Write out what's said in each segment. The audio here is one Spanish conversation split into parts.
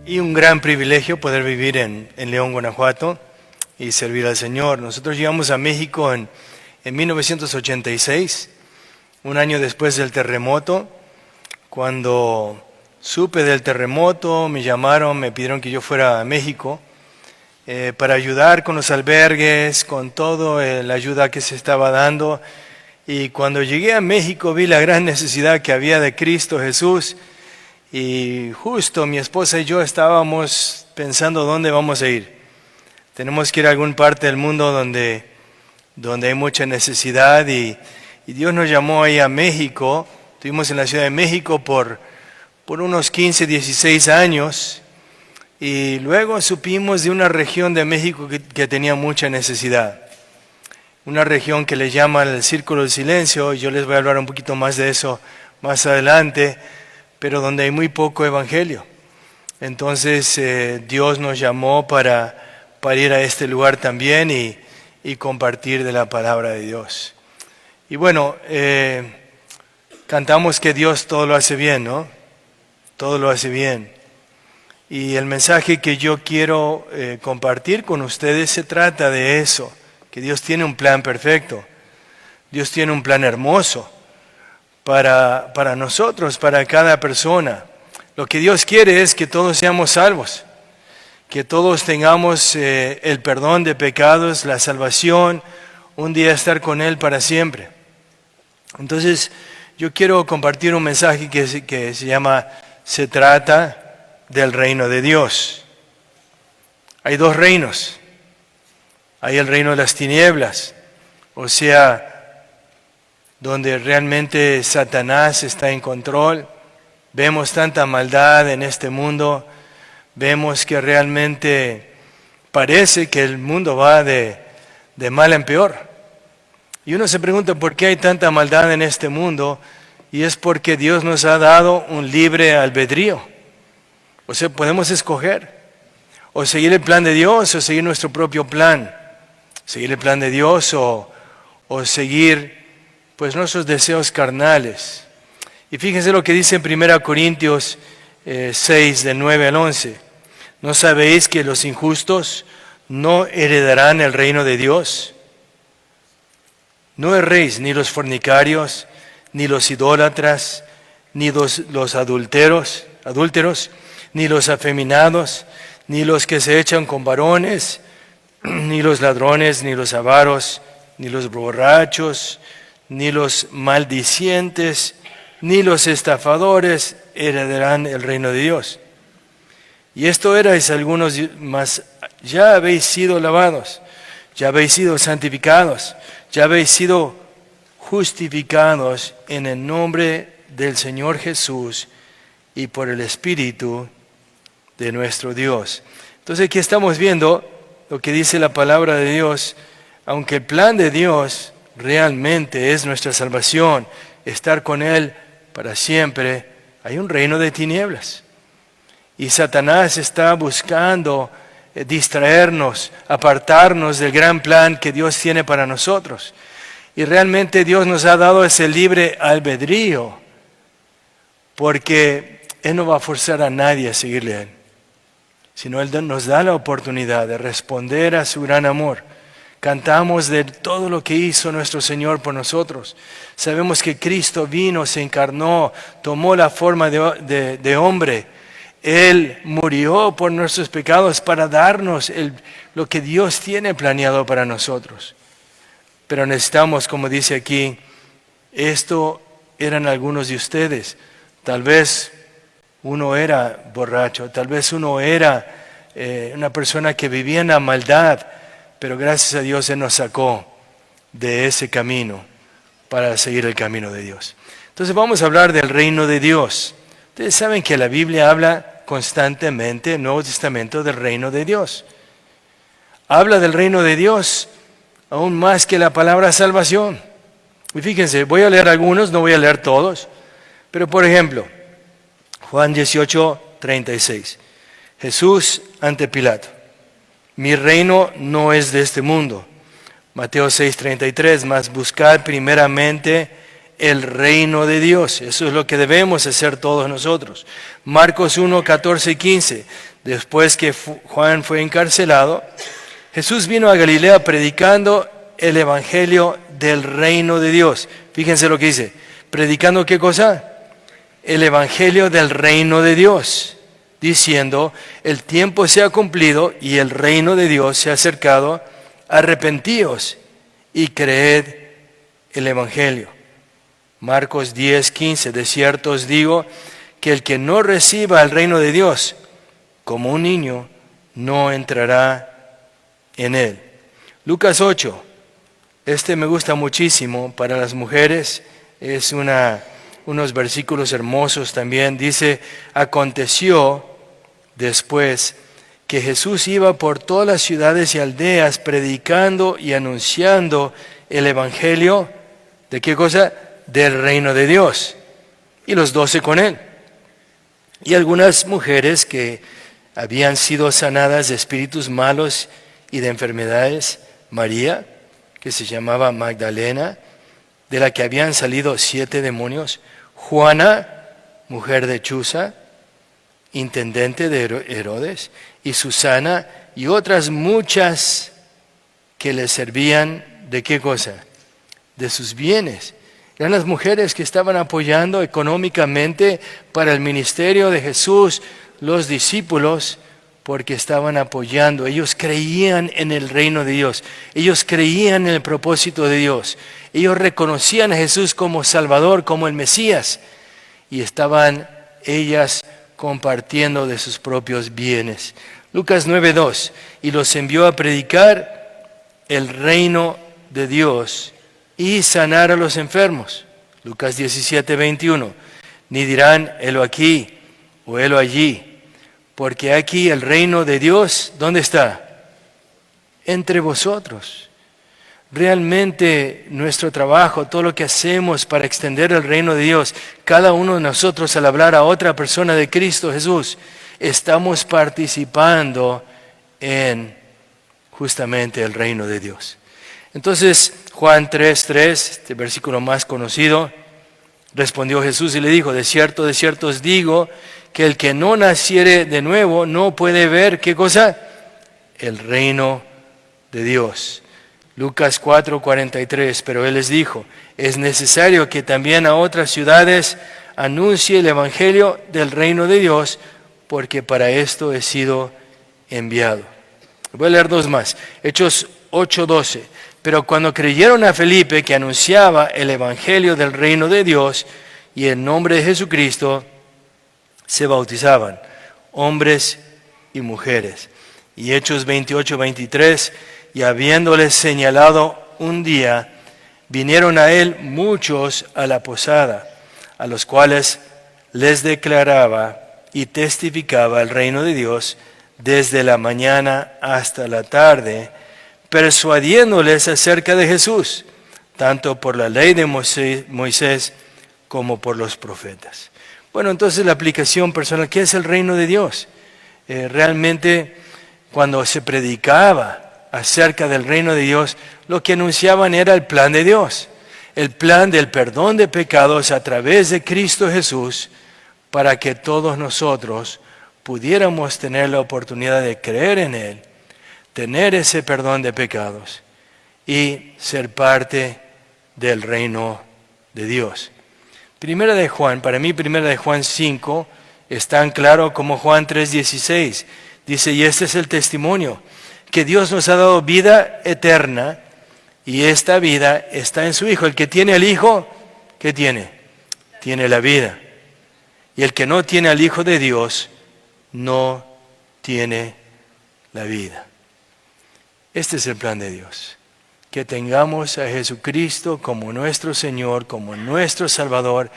Y un gran privilegio poder vivir en León, Guanajuato y servir al Señor. Nosotros llegamos a México en 1986, un año después del terremoto. Cuando supe del terremoto, me llamaron, me pidieron que yo fuera a México para ayudar con los albergues, con toda la ayuda que se estaba dando. Y cuando llegué a México vi la gran necesidad que había de Cristo Jesús. Y justo mi esposa y yo estábamos pensando dónde vamos a ir. Tenemos que ir a alguna parte del mundo donde hay mucha necesidad y Dios nos llamó ahí a México. Estuvimos en la Ciudad de México por unos 15, 16 años y luego supimos de una región de México que tenía mucha necesidad. Una región que le llaman el Círculo del Silencio. Yo les voy a hablar un poquito más de eso más adelante, pero donde hay muy poco evangelio. Entonces Dios nos llamó para ir a este lugar también y compartir de la palabra de Dios. Y bueno, cantamos que Dios todo lo hace bien, ¿no? Todo lo hace bien. Y el mensaje que yo quiero compartir con ustedes se trata de eso, que Dios tiene un plan perfecto. Dios tiene un plan hermoso para nosotros, para cada persona. Lo que Dios quiere es que todos seamos salvos, que todos tengamos el perdón de pecados, la salvación, un día estar con Él para siempre. Entonces, yo quiero compartir un mensaje que se llama Se trata del reino de Dios. Hay dos reinos. Hay el reino de las tinieblas, o sea, donde realmente Satanás está en control. Vemos tanta maldad en este mundo, vemos que realmente parece que el mundo va de mal en peor. Y uno se pregunta por qué hay tanta maldad en este mundo, y es porque Dios nos ha dado un libre albedrío. O sea, podemos escoger, o seguir el plan de Dios, o seguir nuestro propio plan. Seguir el plan de Dios o seguir pues nuestros deseos carnales. Y fíjense lo que dice en 1 Corintios 6, del 9 al 11. ¿No sabéis que los injustos no heredarán el reino de Dios? No erréis ni los fornicarios, ni los idólatras, ni los adúlteros, ni los afeminados, ni los que se echan con varones, ni los ladrones, ni los avaros, ni los borrachos, ni los maldicientes, ni los estafadores heredarán el reino de Dios. Y esto erais algunos, mas ya habéis sido lavados, ya habéis sido santificados, ya habéis sido justificados en el nombre del Señor Jesús y por el Espíritu de nuestro Dios. Entonces aquí estamos viendo lo que dice la palabra de Dios. Aunque el plan de Dios realmente es nuestra salvación, estar con Él para siempre, hay un reino de tinieblas. Y Satanás está buscando distraernos, apartarnos del gran plan que Dios tiene para nosotros. Y realmente Dios nos ha dado ese libre albedrío, porque Él no va a forzar a nadie a seguirle a Él, sino Él nos da la oportunidad de responder a su gran amor. Cantamos de todo lo que hizo nuestro Señor por nosotros. Sabemos que Cristo vino, se encarnó, tomó la forma de hombre. Él murió por nuestros pecados para darnos lo que Dios tiene planeado para nosotros. Pero necesitamos, como dice aquí, esto eran algunos de ustedes. Tal vez uno era borracho, tal vez uno era una persona que vivía en la maldad, pero gracias a Dios Él nos sacó de ese camino para seguir el camino de Dios. Entonces vamos a hablar del reino de Dios. Ustedes saben que la Biblia habla constantemente, en el Nuevo Testamento, del reino de Dios. Habla del reino de Dios aún más que la palabra salvación. Y fíjense, voy a leer algunos, no voy a leer todos, pero por ejemplo, Juan 18, 36. Jesús ante Pilato. Mi reino no es de este mundo. Mateo 6, 33. Mas buscad primeramente el reino de Dios. Eso es lo que debemos hacer todos nosotros. Marcos 1, 14 y 15. Después que Juan fue encarcelado, Jesús vino a Galilea predicando el evangelio del reino de Dios. Fíjense lo que dice. ¿Predicando qué cosa? El evangelio del reino de Dios, diciendo, el tiempo se ha cumplido y el reino de Dios se ha acercado, arrepentíos y creed el evangelio. Marcos 10:15, de cierto os digo que el que no reciba el reino de Dios como un niño, no entrará en él. Lucas 8, este me gusta muchísimo para las mujeres, es unos versículos hermosos también. Dice, aconteció después que Jesús iba por todas las ciudades y aldeas predicando y anunciando el evangelio, ¿de qué cosa? Del reino de Dios. Y los 12 con él. Y algunas mujeres que habían sido sanadas de espíritus malos y de enfermedades, María, que se llamaba Magdalena, de la que habían salido 7 demonios, Juana, mujer de Chuza, intendente de Herodes, y Susana, y otras muchas que le servían, ¿de qué cosa? De sus bienes. Eran las mujeres que estaban apoyando económicamente para el ministerio de Jesús, los discípulos, porque estaban apoyando. Ellos creían en el reino de Dios. Ellos creían en el propósito de Dios. Ellos reconocían a Jesús como Salvador, como el Mesías. Y estaban ellas compartiendo de sus propios bienes. Lucas 9:2. Y los envió a predicar el reino de Dios y sanar a los enfermos. Lucas 17:21. Ni dirán, helo aquí o helo allí. Porque aquí el reino de Dios, ¿dónde está? Entre vosotros. Realmente nuestro trabajo, todo lo que hacemos para extender el reino de Dios, cada uno de nosotros al hablar a otra persona de Cristo Jesús, estamos participando en justamente el reino de Dios. Entonces, Juan 3:3, este versículo más conocido, respondió Jesús y le dijo, de cierto os digo, que el que no naciere de nuevo no puede ver, ¿qué cosa? El reino de Dios. Lucas 4:43, pero él les dijo, es necesario que también a otras ciudades anuncie el evangelio del reino de Dios, porque para esto he sido enviado. Voy a leer 2 más. Hechos 8:12. Pero cuando creyeron a Felipe que anunciaba el evangelio del reino de Dios y en nombre de Jesucristo, se bautizaban hombres y mujeres. Y Hechos 28:23, y habiéndoles señalado un día, vinieron a él muchos a la posada, a los cuales les declaraba y testificaba el reino de Dios desde la mañana hasta la tarde, persuadiéndoles acerca de Jesús, tanto por la ley de Moisés como por los profetas. Bueno, entonces la aplicación personal, ¿qué es el reino de Dios? Realmente cuando se predicaba acerca del reino de Dios, lo que anunciaban era el plan de Dios, el plan del perdón de pecados a través de Cristo Jesús, para que todos nosotros pudiéramos tener la oportunidad de creer en Él, tener ese perdón de pecados y ser parte del reino de Dios. Primera de Juan, para mí Primera de Juan 5 es tan claro como Juan 3:16. Dice, y este es el testimonio, que Dios nos ha dado vida eterna y esta vida está en su Hijo. El que tiene al Hijo, ¿qué tiene? Tiene la vida. Y el que no tiene al Hijo de Dios, no tiene la vida. Este es el plan de Dios. Que tengamos a Jesucristo como nuestro Señor, como nuestro Salvador,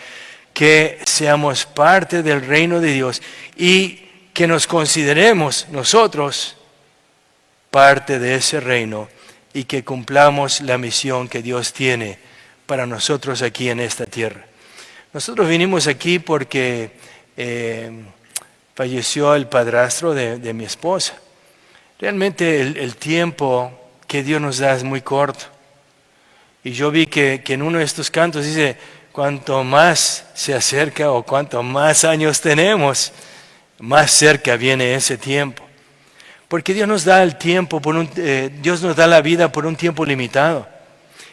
que seamos parte del reino de Dios y que nos consideremos nosotros parte de ese reino y que cumplamos la misión que Dios tiene para nosotros aquí en esta tierra. Nosotros vinimos aquí porque falleció el padrastro de mi esposa. Realmente el tiempo que Dios nos da es muy corto. Y yo vi que en uno de estos cantos dice, cuanto más se acerca o cuanto más años tenemos, más cerca viene ese tiempo. Porque Dios nos da el tiempo, Dios nos da la vida por un tiempo limitado.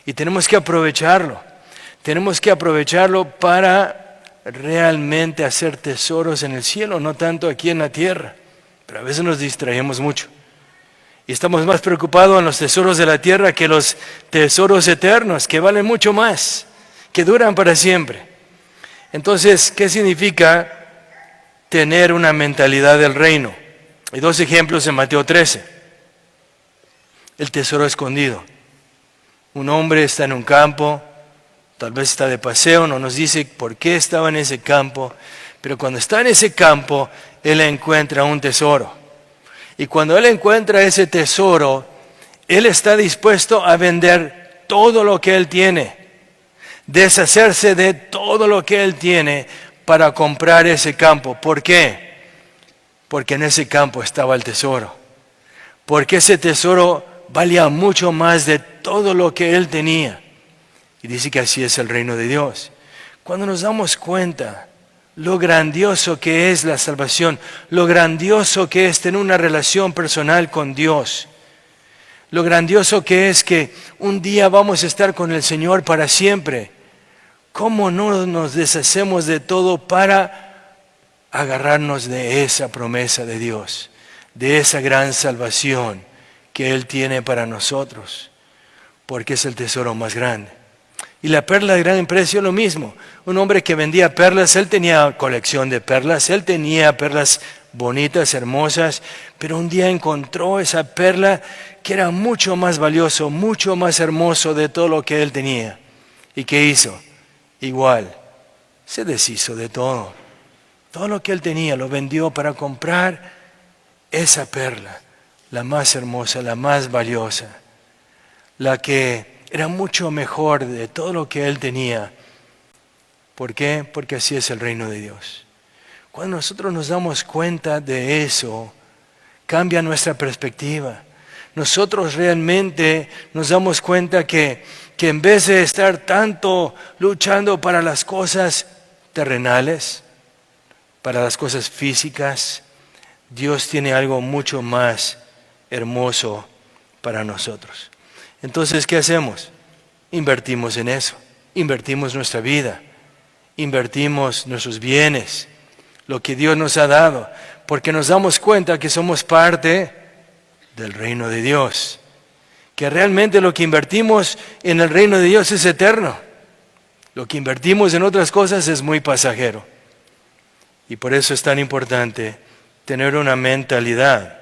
Y tenemos que aprovecharlo. Tenemos que aprovecharlo para realmente hacer tesoros en el cielo, no tanto aquí en la tierra. Pero a veces nos distraemos mucho. Y estamos más preocupados en los tesoros de la tierra que los tesoros eternos, que valen mucho más, que duran para siempre. Entonces, ¿qué significa tener una mentalidad del reino? Hay dos ejemplos en Mateo 13. El tesoro escondido. Un hombre está en un campo, tal vez está de paseo, no nos dice por qué estaba en ese campo, pero cuando está en ese campo, él encuentra un tesoro. Y cuando él encuentra ese tesoro, él está dispuesto a vender todo lo que él tiene, deshacerse de todo lo que él tiene para comprar ese campo. ¿Por qué? Porque en ese campo estaba el tesoro. Porque ese tesoro valía mucho más de todo lo que él tenía. Y dice que así es el reino de Dios. Cuando nos damos cuenta lo grandioso que es la salvación, lo grandioso que es tener una relación personal con Dios, lo grandioso que es que un día vamos a estar con el Señor para siempre, ¿cómo no nos deshacemos de todo para agarrarnos de esa promesa de Dios, de esa gran salvación que Él tiene para nosotros? Porque es el tesoro más grande. Y la perla de gran precio lo mismo. Un hombre que vendía perlas, él tenía colección de perlas, él tenía perlas bonitas, hermosas, pero un día encontró esa perla que era mucho más valioso, mucho más hermoso de todo lo que él tenía. ¿Y qué hizo? Igual, se deshizo de todo. Todo lo que él tenía lo vendió para comprar esa perla, la más hermosa, la más valiosa, la que era mucho mejor de todo lo que él tenía. ¿Por qué? Porque así es el reino de Dios. Cuando nosotros nos damos cuenta de eso, cambia nuestra perspectiva. Nosotros realmente nos damos cuenta que en vez de estar tanto luchando para las cosas terrenales, para las cosas físicas, Dios tiene algo mucho más hermoso para nosotros. Entonces, ¿qué hacemos? Invertimos en eso, invertimos nuestra vida, invertimos nuestros bienes, lo que Dios nos ha dado, porque nos damos cuenta que somos parte del reino de Dios, que realmente lo que invertimos en el reino de Dios es eterno, lo que invertimos en otras cosas es muy pasajero, y por eso es tan importante tener una mentalidad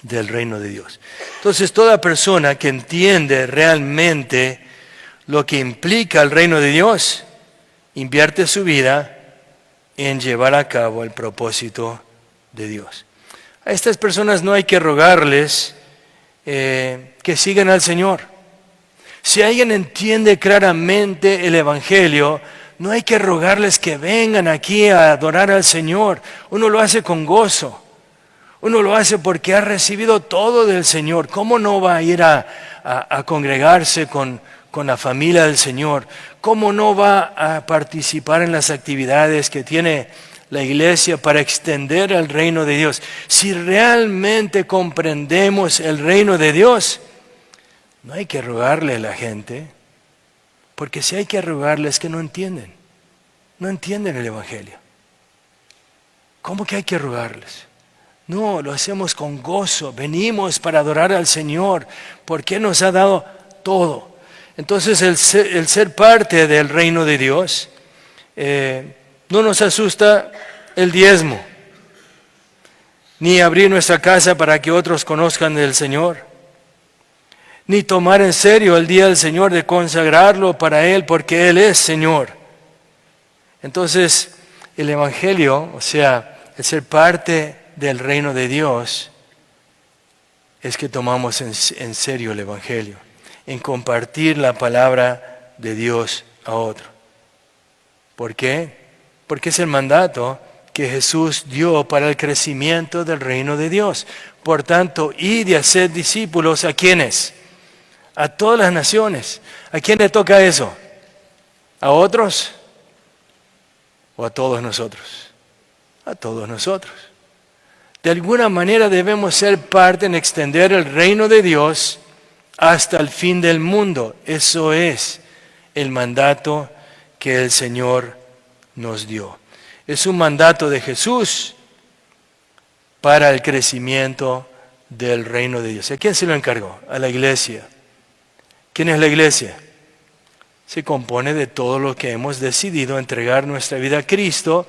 del reino de Dios. Entonces, toda persona que entiende realmente lo que implica el reino de Dios, invierte su vida en llevar a cabo el propósito de Dios. A estas personas no hay que rogarles que sigan al Señor. Si alguien entiende claramente el Evangelio, no hay que rogarles que vengan aquí a adorar al Señor. Uno lo hace con gozo. Uno lo hace porque ha recibido todo del Señor. ¿Cómo no va a ir a congregarse con la familia del Señor? ¿Cómo no va a participar en las actividades que tiene la iglesia para extender el reino de Dios? Si realmente comprendemos el reino de Dios, no hay que rogarle a la gente, porque si hay que rogarle es que no entienden el Evangelio. ¿Cómo que hay que rogarles? No, lo hacemos con gozo, venimos para adorar al Señor, porque nos ha dado todo. Entonces el ser parte del reino de Dios, no nos asusta el diezmo, ni abrir nuestra casa para que otros conozcan del Señor, ni tomar en serio el día del Señor de consagrarlo para Él, porque Él es Señor. Entonces el Evangelio, o sea, el ser parte del reino de Dios, es que tomamos en serio el Evangelio, en compartir la palabra de Dios a otro. ¿Por qué? Porque es el mandato que Jesús dio para el crecimiento del reino de Dios. Por tanto, id y haced discípulos, ¿a quiénes? A todas las naciones. ¿A quién le toca eso? ¿A otros? ¿O a todos nosotros? a todos nosotros. De alguna manera debemos ser parte en extender el reino de Dios hasta el fin del mundo. Eso es el mandato que el Señor nos dio. Es un mandato de Jesús para el crecimiento del reino de Dios. ¿A quién se lo encargó? A la iglesia. ¿Quién es la iglesia? Se compone de todo lo que hemos decidido entregar nuestra vida a Cristo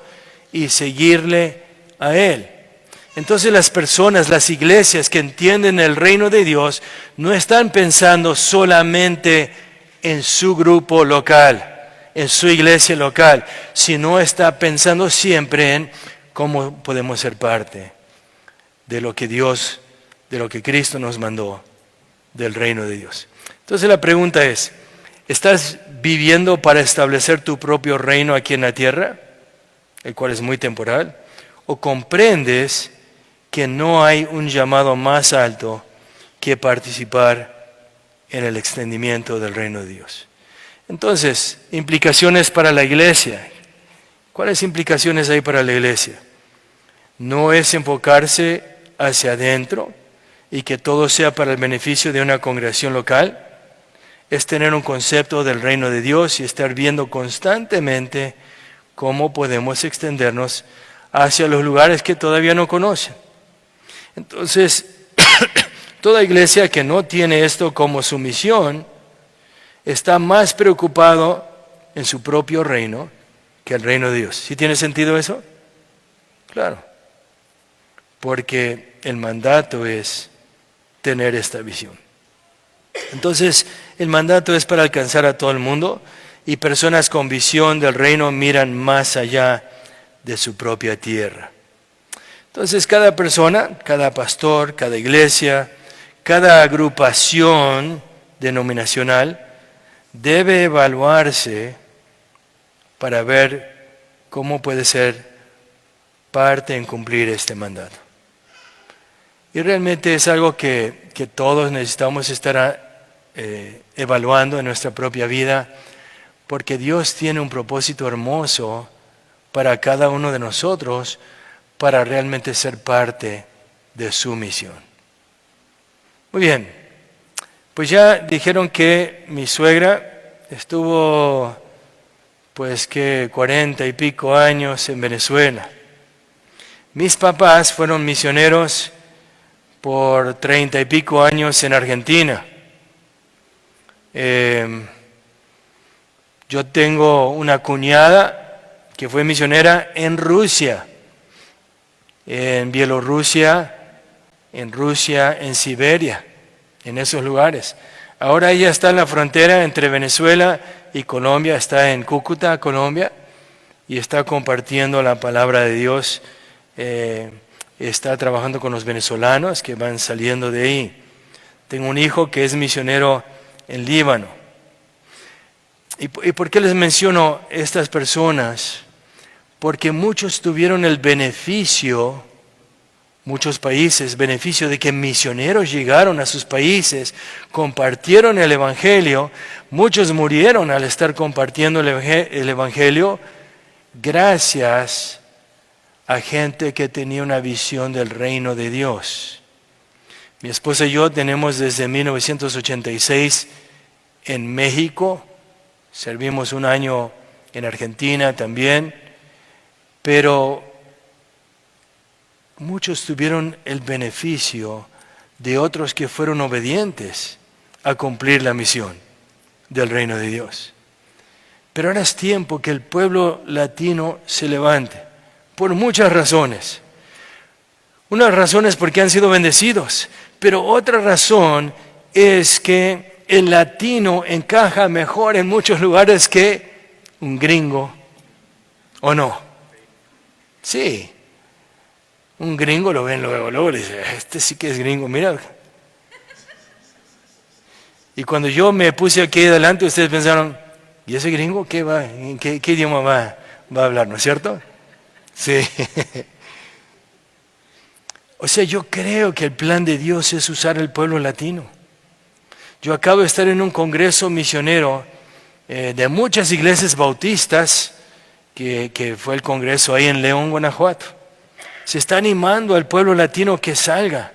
y seguirle a Él. Entonces las personas, las iglesias que entienden el reino de Dios, no están pensando solamente en su grupo local, en su iglesia local, sino está pensando siempre en cómo podemos ser parte de lo que Dios, de lo que Cristo nos mandó, del reino de Dios. Entonces la pregunta es, ¿estás viviendo para establecer tu propio reino aquí en la tierra, el cual es muy temporal? ¿O comprendes que no hay un llamado más alto que participar en el extendimiento del reino de Dios? Entonces, implicaciones para la iglesia. ¿Cuáles implicaciones hay para la iglesia? No es enfocarse hacia adentro y que todo sea para el beneficio de una congregación local. Es tener un concepto del reino de Dios y estar viendo constantemente cómo podemos extendernos hacia los lugares que todavía no conocen. Entonces, toda iglesia que no tiene esto como su misión está más preocupado en su propio reino que el reino de Dios. ¿Sí tiene sentido eso? Claro, porque el mandato es tener esta visión. Entonces, el mandato es para alcanzar a todo el mundo y personas con visión del reino miran más allá de su propia tierra. Entonces, cada persona, cada pastor, cada iglesia, cada agrupación denominacional debe evaluarse para ver cómo puede ser parte en cumplir este mandato. Y realmente es algo que todos necesitamos estar evaluando en nuestra propia vida, porque Dios tiene un propósito hermoso para cada uno de nosotros, para realmente ser parte de su misión. Muy bien, pues ya dijeron que mi suegra estuvo, pues que 40 y pico años en Venezuela. Mis papás fueron misioneros por 30 y pico años en Argentina. Yo tengo una cuñada que fue misionera en Rusia, en Bielorrusia, en Rusia, en Siberia, en esos lugares. Ahora ella está en la frontera entre Venezuela y Colombia, está en Cúcuta, Colombia, y está compartiendo la palabra de Dios. Está trabajando con los venezolanos que van saliendo de ahí. Tengo un hijo que es misionero en Líbano. ¿Y por qué les menciono estas personas? Porque muchos tuvieron el beneficio, muchos países, beneficio de que misioneros llegaron a sus países, compartieron el Evangelio. Muchos murieron al estar compartiendo el Evangelio gracias a gente que tenía una visión del reino de Dios. Mi esposa y yo tenemos desde 1986 en México, servimos un año en Argentina también, pero muchos tuvieron el beneficio de otros que fueron obedientes a cumplir la misión del reino de Dios. Pero ahora es tiempo que el pueblo latino se levante, por muchas razones. Unas razones porque han sido bendecidos, pero otra razón es que el latino encaja mejor en muchos lugares que un gringo, ¿o no? Sí, un gringo lo ven luego le dice, este sí que es gringo, mira. Y cuando yo me puse aquí adelante, ustedes pensaron, ¿y ese gringo qué va? ¿En qué idioma va a hablar, no es cierto? Sí. O sea, yo creo que el plan de Dios es usar el pueblo latino. Yo acabo de estar en un congreso misionero de muchas iglesias bautistas, que fue el congreso ahí en León, Guanajuato. se está animando al pueblo latino que salga.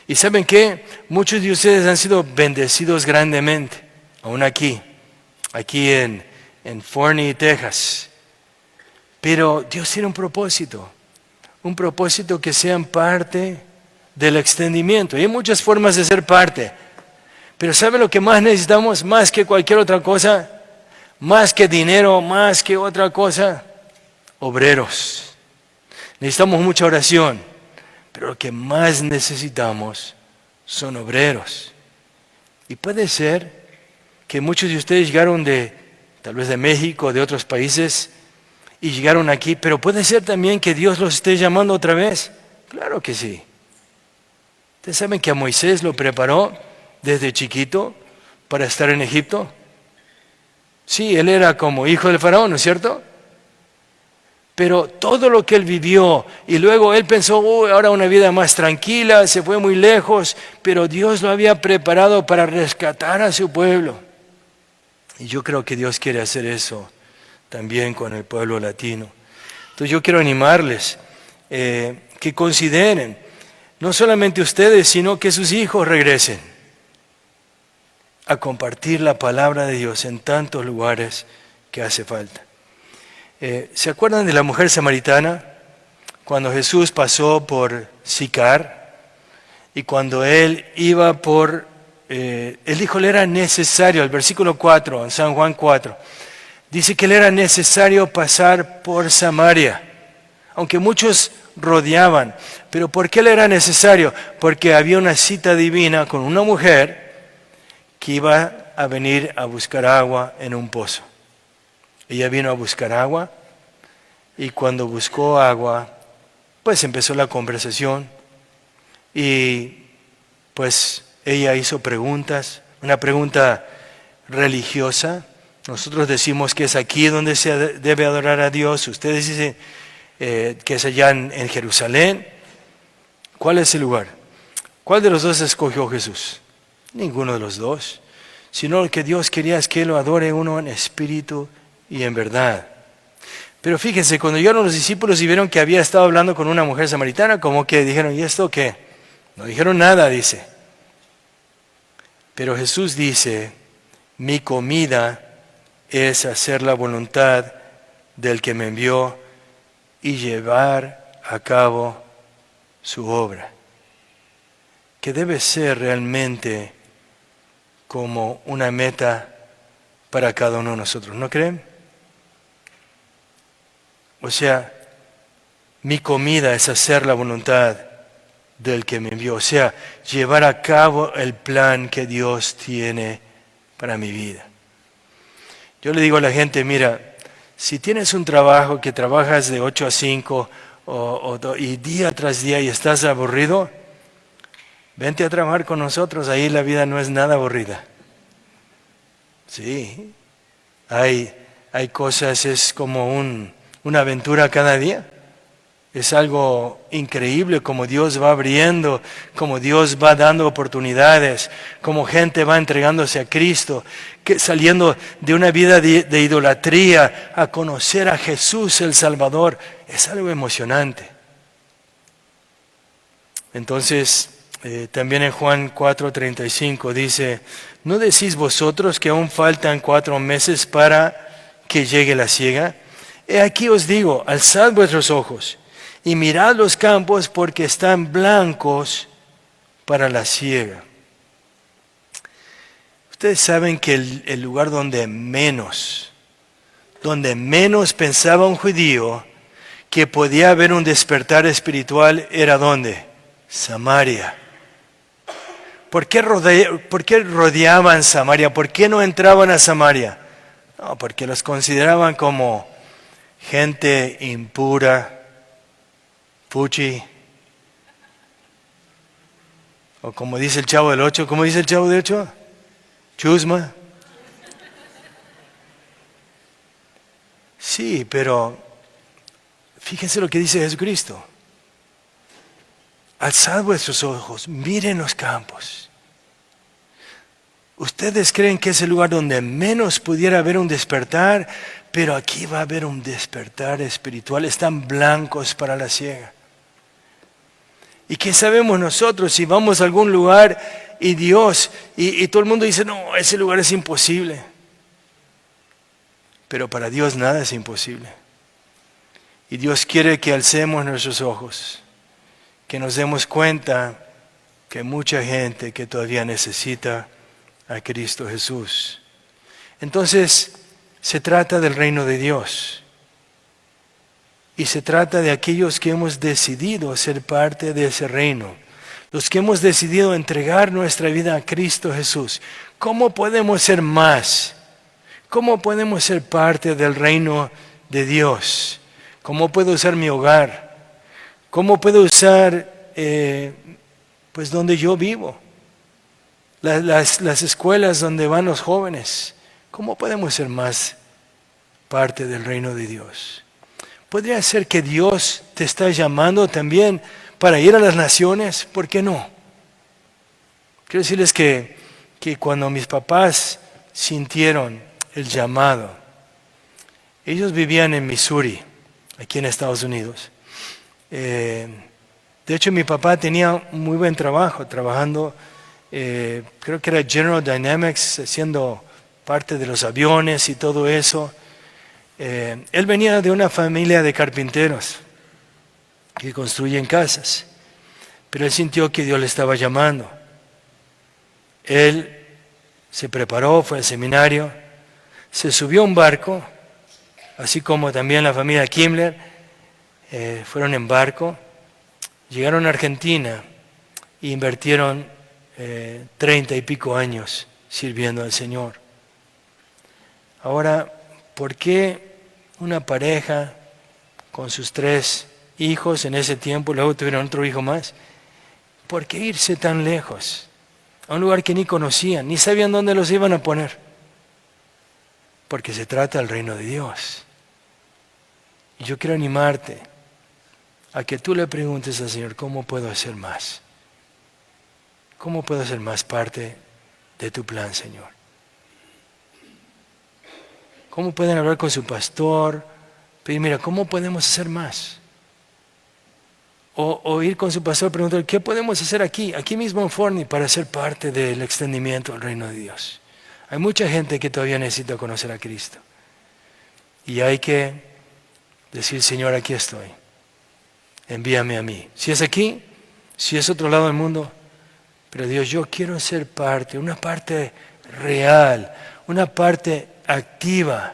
Y ¿saben qué? Muchos de ustedes han sido bendecidos grandemente, aún aquí en Forney, Texas. Pero Dios tiene un propósito que sean parte del extendimiento. Y hay muchas formas de ser parte. Pero ¿saben lo que más necesitamos? Más que cualquier otra cosa, más que dinero, más que otra cosa, obreros. Necesitamos mucha oración, pero lo que más necesitamos son obreros. Y puede ser que muchos de ustedes llegaron tal vez de México, de otros países, y llegaron aquí, pero puede ser también que Dios los esté llamando otra vez. Claro que sí. ¿Ustedes saben que a Moisés lo preparó desde chiquito para estar en Egipto? Sí, él era como hijo del faraón, ¿no es cierto? Pero todo lo que él vivió, y luego él pensó, ahora una vida más tranquila, se fue muy lejos, pero Dios lo había preparado para rescatar a su pueblo. Y yo creo que Dios quiere hacer eso también con el pueblo latino. Entonces yo quiero animarles que consideren, no solamente ustedes, sino que sus hijos regresen a compartir la palabra de Dios en tantos lugares que hace falta. ¿Se acuerdan de la mujer samaritana? Cuando Jesús pasó por Sicar y cuando él iba él dijo, le era necesario, el versículo 4, en San Juan 4, dice que le era necesario pasar por Samaria, aunque muchos rodeaban. ¿Pero por qué le era necesario? Porque había una cita divina con una mujer que iba a venir a buscar agua en un pozo. Ella vino a buscar agua y cuando buscó agua, pues empezó la conversación y pues ella hizo preguntas, una pregunta religiosa. Nosotros decimos que es aquí donde se debe adorar a Dios. Ustedes dicen que es allá en Jerusalén. ¿Cuál es el lugar? ¿Cuál de los dos escogió Jesús? Ninguno de los dos. Sino lo que Dios quería es que lo adore uno en espíritu y en verdad. Pero fíjense, cuando llegaron los discípulos y vieron que había estado hablando con una mujer samaritana, como que dijeron, ¿y esto qué? No dijeron nada, dice. Pero Jesús dice, mi comida es hacer la voluntad del que me envió y llevar a cabo su obra. Que debe ser realmente como una meta para cada uno de nosotros, ¿no creen? O sea, mi comida es hacer la voluntad del que me envió, o sea, llevar a cabo el plan que Dios tiene para mi vida. Yo le digo a la gente, mira, si tienes un trabajo que trabajas de 8 a 5 y día tras día y estás aburrido, vente a trabajar con nosotros, ahí la vida no es nada aburrida. Sí, hay cosas, es como una aventura cada día. Es algo increíble como Dios va abriendo, como Dios va dando oportunidades, como gente va entregándose a Cristo, saliendo de una vida de idolatría a conocer a Jesús el Salvador. Es algo emocionante. Entonces, también en Juan 4:35 dice, ¿no decís vosotros que aún faltan 4 meses para que llegue la siega? He aquí os digo, alzad vuestros ojos y mirad los campos porque están blancos para la siega. Ustedes saben que el lugar donde menos pensaba un judío que podía haber un despertar espiritual era ¿dónde? Samaria. ¿Por qué rodeaban Samaria? ¿Por qué no entraban a Samaria? No, porque los consideraban como gente impura, fuchi, o como dice el Chavo del 8, ¿cómo dice el Chavo del 8? Chusma. Sí, pero fíjense lo que dice Jesucristo. Alzad vuestros ojos, miren los campos. Ustedes creen que es el lugar donde menos pudiera haber un despertar, pero aquí va a haber un despertar espiritual. Están blancos para la siega. ¿Y qué sabemos nosotros si vamos a algún lugar y Dios, y todo el mundo dice, no, ese lugar es imposible? Pero para Dios nada es imposible. Y Dios quiere que alcemos nuestros ojos, que nos demos cuenta que hay mucha gente que todavía necesita a Cristo Jesús. Entonces, se trata del reino de Dios. Y se trata de aquellos que hemos decidido ser parte de ese reino. Los que hemos decidido entregar nuestra vida a Cristo Jesús. ¿Cómo podemos ser más? ¿Cómo podemos ser parte del reino de Dios? ¿Cómo puedo usar mi hogar? ¿Cómo puedo usar pues donde yo vivo? Las escuelas donde van los jóvenes. ¿Cómo podemos ser más parte del reino de Dios? ¿Podría ser que Dios te está llamando también para ir a las naciones? ¿Por qué no? Quiero decirles que cuando mis papás sintieron el llamado, ellos vivían en Missouri, aquí en Estados Unidos. De hecho, mi papá tenía un muy buen trabajo, trabajando, creo que era General Dynamics, haciendo parte de los aviones y todo eso. Él venía de una familia de carpinteros que construyen casas, pero él sintió que Dios le estaba llamando. Él se preparó, fue al seminario, se subió a un barco, así como también la familia Kimmler fueron en barco, llegaron a Argentina e invirtieron 30 y pico años sirviendo al Señor. Ahora, ¿por qué una pareja con sus 3 hijos en ese tiempo, luego tuvieron otro hijo más? ¿Por qué irse tan lejos? A un lugar que ni conocían, ni sabían dónde los iban a poner. Porque se trata del reino de Dios. Y yo quiero animarte a que tú le preguntes al Señor, ¿cómo puedo hacer más? ¿Cómo puedo hacer más parte de tu plan, Señor? ¿Cómo pueden hablar con su pastor? Pedir, mira, ¿cómo podemos hacer más? O ir con su pastor y preguntar, ¿qué podemos hacer aquí mismo en Forney, para ser parte del extendimiento del reino de Dios? Hay mucha gente que todavía necesita conocer a Cristo. Y hay que decir, Señor, aquí estoy. Envíame a mí. Si es aquí, si es otro lado del mundo, pero Dios, yo quiero ser parte, una parte real, una parte activa.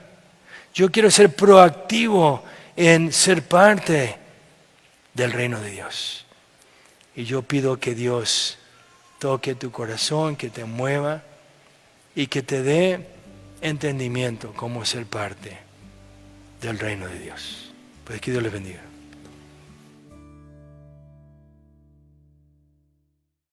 Yo quiero ser proactivo en ser parte del reino de Dios. Y yo pido que Dios toque tu corazón, que te mueva y que te dé entendimiento cómo ser parte del reino de Dios. Pues que Dios les bendiga.